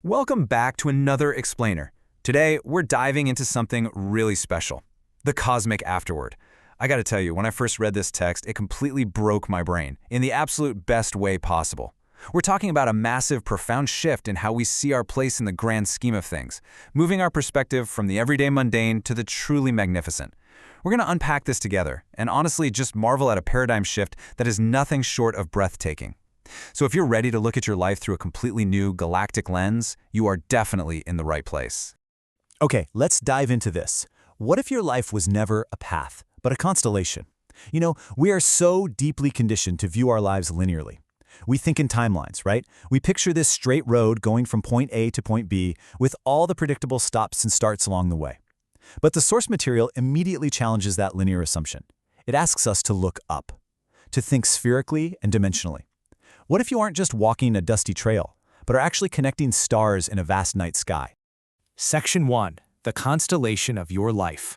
Welcome back to another explainer. Today, we're diving into something really special, the cosmic afterword. I gotta tell you, when I first read this text, it completely broke my brain in the absolute best way possible. We're talking about a massive, profound shift in how we see our place in the grand scheme of things, moving our perspective from the everyday mundane to the truly magnificent. We're gonna unpack this together and honestly just marvel at a paradigm shift that is nothing short of breathtaking. So if you're ready to look at your life through a completely new galactic lens, you are definitely in the right place. Okay, let's dive into this. What if your life was never a path, but a constellation? We are so deeply conditioned to view our lives linearly. We think in timelines, right? We picture this straight road going from point A to point B with all the predictable stops and starts along the way. But the source material immediately challenges that linear assumption. It asks us to look up, to think spherically and dimensionally. What if you aren't just walking a dusty trail, but are actually connecting stars in a vast night sky? Section 1. The constellation of your life.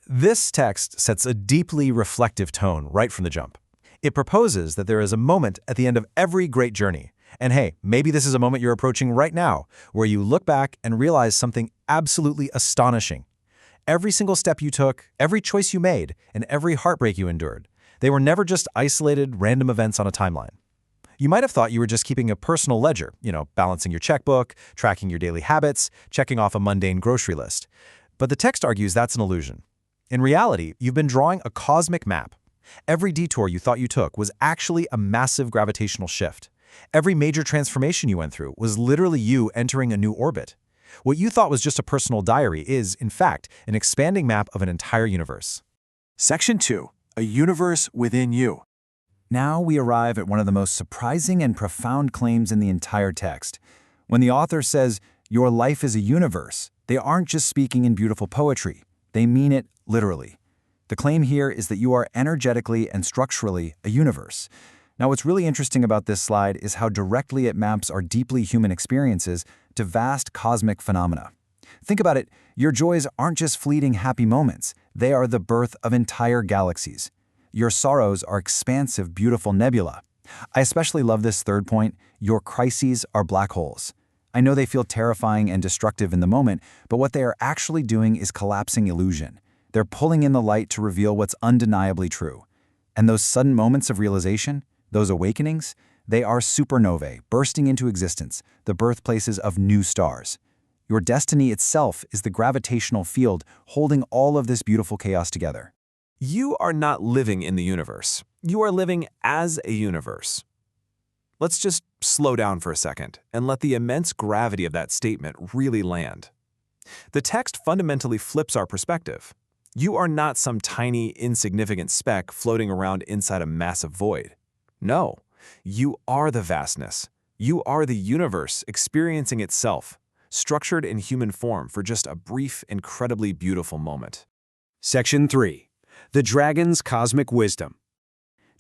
This text sets a deeply reflective tone right from the jump. It proposes that there is a moment at the end of every great journey. And hey, maybe this is a moment you're approaching right now, where you look back and realize something absolutely astonishing. Every single step you took, every choice you made, and every heartbreak you endured, they were never just isolated, random events on a timeline. You might have thought you were just keeping a personal ledger, balancing your checkbook, tracking your daily habits, checking off a mundane grocery list. But the text argues that's an illusion. In reality, you've been drawing a cosmic map. Every detour you thought you took was actually a massive gravitational shift. Every major transformation you went through was literally you entering a new orbit. What you thought was just a personal diary is, in fact, an expanding map of an entire universe. Section 2. A universe within you. Now we arrive at one of the most surprising and profound claims in the entire text. When the author says, "Your life is a universe," they aren't just speaking in beautiful poetry. They mean it literally. The claim here is that you are energetically and structurally a universe. Now, what's really interesting about this slide is how directly it maps our deeply human experiences to vast cosmic phenomena. Think about it, your joys aren't just fleeting happy moments. They are the birth of entire galaxies. Your sorrows are expansive, beautiful nebula. I especially love this third point, your crises are black holes. I know they feel terrifying and destructive in the moment, but what they are actually doing is collapsing illusion. They're pulling in the light to reveal what's undeniably true. And those sudden moments of realization, those awakenings, they are supernovae bursting into existence, the birthplaces of new stars. Your destiny itself is the gravitational field holding all of this beautiful chaos together. You are not living in the universe. You are living as a universe. Let's just slow down for a second and let the immense gravity of that statement really land. The text fundamentally flips our perspective. You are not some tiny, insignificant speck floating around inside a massive void. No, you are the vastness. You are the universe experiencing itself, structured in human form for just a brief, incredibly beautiful moment. Section 3. The dragon's cosmic wisdom.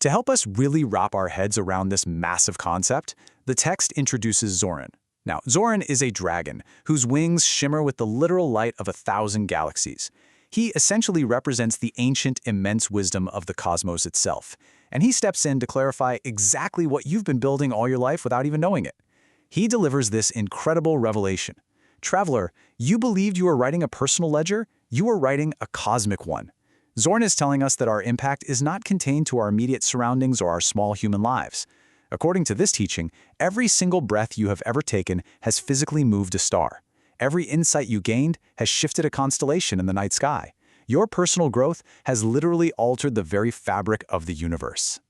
To help us really wrap our heads around this massive concept, the text introduces Zoran. Now, Zoran is a dragon whose wings shimmer with the literal light of 1,000 galaxies. He essentially represents the ancient, immense wisdom of the cosmos itself, and he steps in to clarify exactly what you've been building all your life without even knowing it. He delivers this incredible revelation. Traveler, you believed you were writing a personal ledger? You were writing a cosmic one. Zoran is telling us that our impact is not contained to our immediate surroundings or our small human lives. According to this teaching, every single breath you have ever taken has physically moved a star. Every insight you gained has shifted a constellation in the night sky. Your personal growth has literally altered the very fabric of the universe.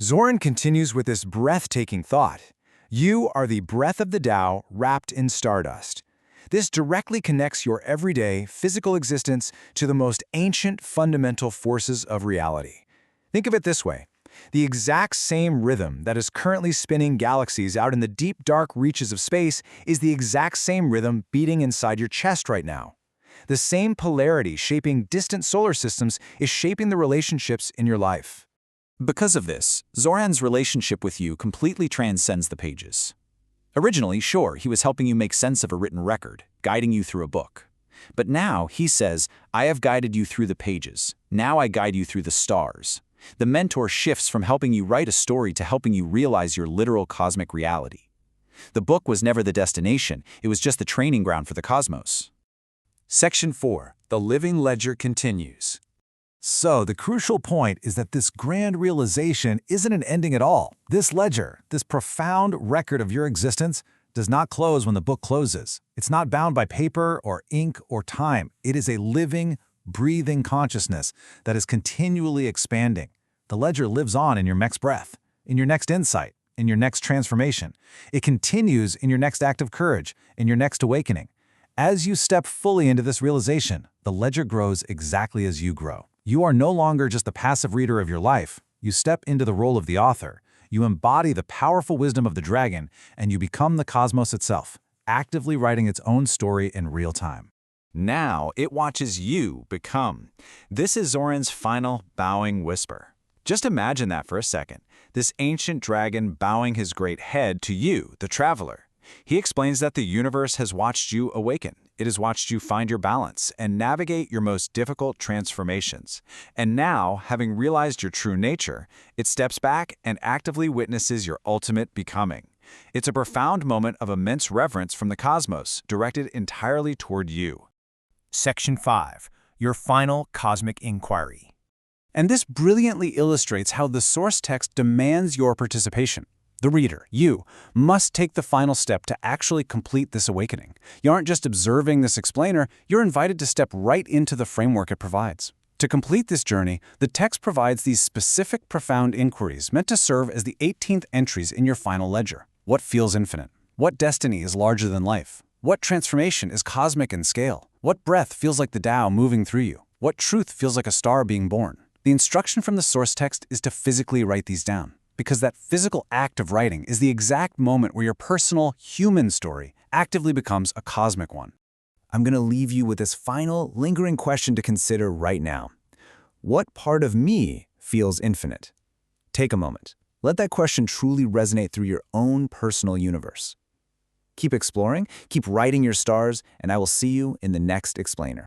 Zoran continues with this breathtaking thought. You are the breath of the Tao wrapped in stardust. This directly connects your everyday, physical existence to the most ancient, fundamental forces of reality. Think of it this way. The exact same rhythm that is currently spinning galaxies out in the deep, dark reaches of space is the exact same rhythm beating inside your chest right now. The same polarity shaping distant solar systems is shaping the relationships in your life. Because of this, Zoran's relationship with you completely transcends the pages. Originally, sure, he was helping you make sense of a written record, guiding you through a book. But now, he says, I have guided you through the pages. Now I guide you through the stars. The mentor shifts from helping you write a story to helping you realize your literal cosmic reality. The book was never the destination, it was just the training ground for the cosmos. Section 4. The Living Ledger continues. So, the crucial point is that this grand realization isn't an ending at all. This ledger, this profound record of your existence, does not close when the book closes. It's not bound by paper or ink or time. It is a living, breathing consciousness that is continually expanding. The ledger lives on in your next breath, in your next insight, in your next transformation. It continues in your next act of courage, in your next awakening. As you step fully into this realization, the ledger grows exactly as you grow. You are no longer just the passive reader of your life. You step into the role of the author. You embody the powerful wisdom of the dragon, and you become the cosmos itself, actively writing its own story in real time. Now it watches you become. This is Zoran's final bowing whisper. Just imagine that for a second. This ancient dragon bowing his great head to you, the traveler. He explains that the universe has watched you awaken. It has watched you find your balance and navigate your most difficult transformations. And now, having realized your true nature, it steps back and actively witnesses your ultimate becoming. It's a profound moment of immense reverence from the cosmos, directed entirely toward you. Section 5. Your Final Cosmic Inquiry. And this brilliantly illustrates how the source text demands your participation. The reader, you, must take the final step to actually complete this awakening. You aren't just observing this explainer, you're invited to step right into the framework it provides. To complete this journey, the text provides these specific, profound inquiries meant to serve as the 18th entries in your final ledger. What feels infinite? What destiny is larger than life? What transformation is cosmic in scale? What breath feels like the Tao moving through you? What truth feels like a star being born? The instruction from the source text is to physically write these down, because that physical act of writing is the exact moment where your personal, human story actively becomes a cosmic one. I'm going to leave you with this final, lingering question to consider right now. What part of me feels infinite? Take a moment. Let that question truly resonate through your own personal universe. Keep exploring, keep writing your stars, and I will see you in the next explainer.